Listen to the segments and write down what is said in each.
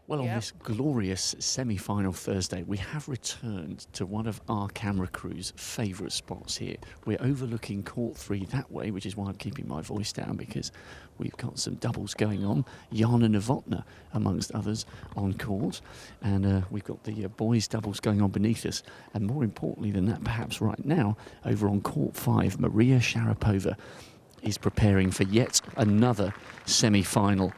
Well, on this glorious semi-final Thursday, we have returned to one of our camera crew's favourite spots here. We're overlooking court 3 that way, which is why I'm keeping my voice down, because we've got some doubles going on. Jana Novotná, amongst others, on court. And we've got the boys' doubles going on beneath us. And more importantly than that, perhaps right now, over on court 5, Maria Sharapova is preparing for yet another semi-final.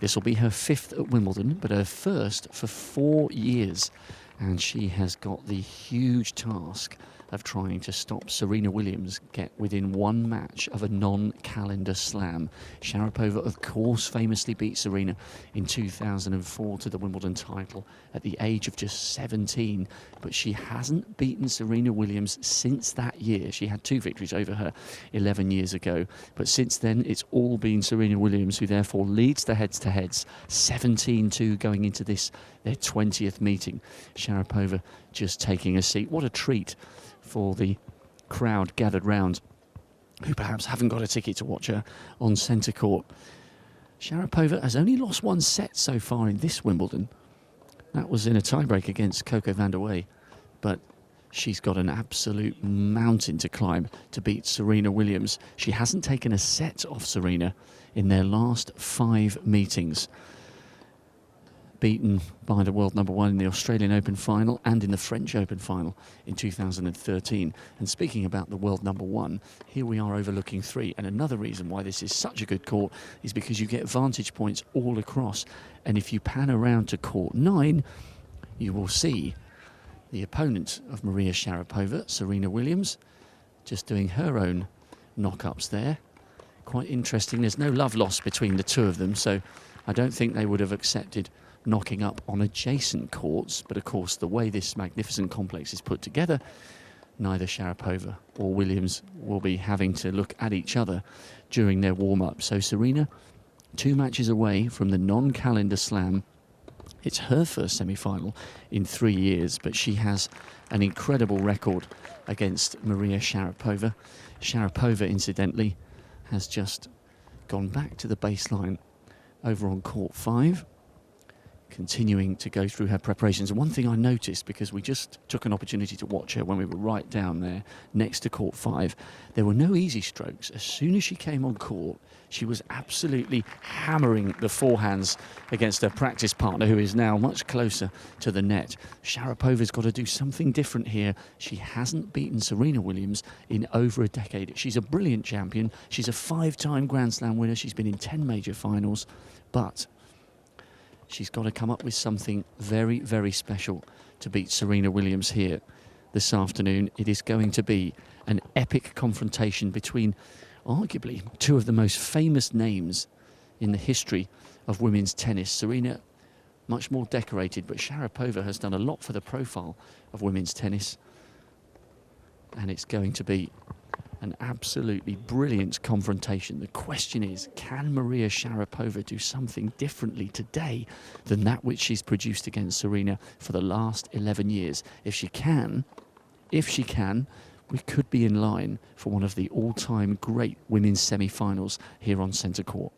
This will be her 5th at Wimbledon, but her first for 4 years. And she has got the huge task of trying to stop Serena Williams get within one match of a non-calendar slam. Sharapova, of course, famously beat Serena in 2004 to the Wimbledon title at the age of just 17, but she hasn't beaten Serena Williams since that year. She had 2 victories over her 11 years ago, but since then it's all been Serena Williams, who therefore leads the heads-to-heads 17-2 going into this, their 20th meeting. Sharapova just taking a seat. What a treat for the crowd gathered round, who perhaps haven't got a ticket to watch her on centre court. Sharapova has only lost 1 set so far in this Wimbledon. That was in a tiebreak against Coco van der Wey, but she's got an absolute mountain to climb to beat Serena Williams. She hasn't taken a set off Serena in their last 5 meetings. Beaten by the world number 1 in the Australian Open final and in the French Open final in 2013. And speaking about the world number 1, here we are overlooking 3. And another reason why this is such a good court is because you get vantage points all across. And if you pan around to court 9, you will see the opponent of Maria Sharapova, Serena Williams, just doing her own knock-ups there. Quite interesting. There's no love lost between the two of them, so I don't think they would have accepted knocking up on adjacent courts, but of course the way this magnificent complex is put together, neither Sharapova or Williams will be having to look at each other during their warm-up. So Serena, 2 matches away from the non-calendar slam. It's her first semi-final in 3 years, but she has an incredible record against Maria Sharapova. Sharapova, incidentally, has just gone back to the baseline over on court 5, continuing to go through her preparations. And one thing I noticed, because we just took an opportunity to watch her when we were right down there next to court 5, there were no easy strokes. As soon as she came on court, she was absolutely hammering the forehands against her practice partner, who is now much closer to the net. Sharapova's got to do something different here. She hasn't beaten Serena Williams in over a decade. She's a brilliant champion. She's a 5-time Grand Slam winner. She's been in 10 major finals, but she's got to come up with something very, very special to beat Serena Williams here this afternoon. It is going to be an epic confrontation between arguably 2 of the most famous names in the history of women's tennis. Serena, much more decorated, but Sharapova has done a lot for the profile of women's tennis. And it's going to be an absolutely brilliant confrontation. The question is, can Maria Sharapova do something differently today than that which she's produced against Serena for the last 11 years? If she can, we could be in line for one of the all-time great women's semi-finals here on centre court.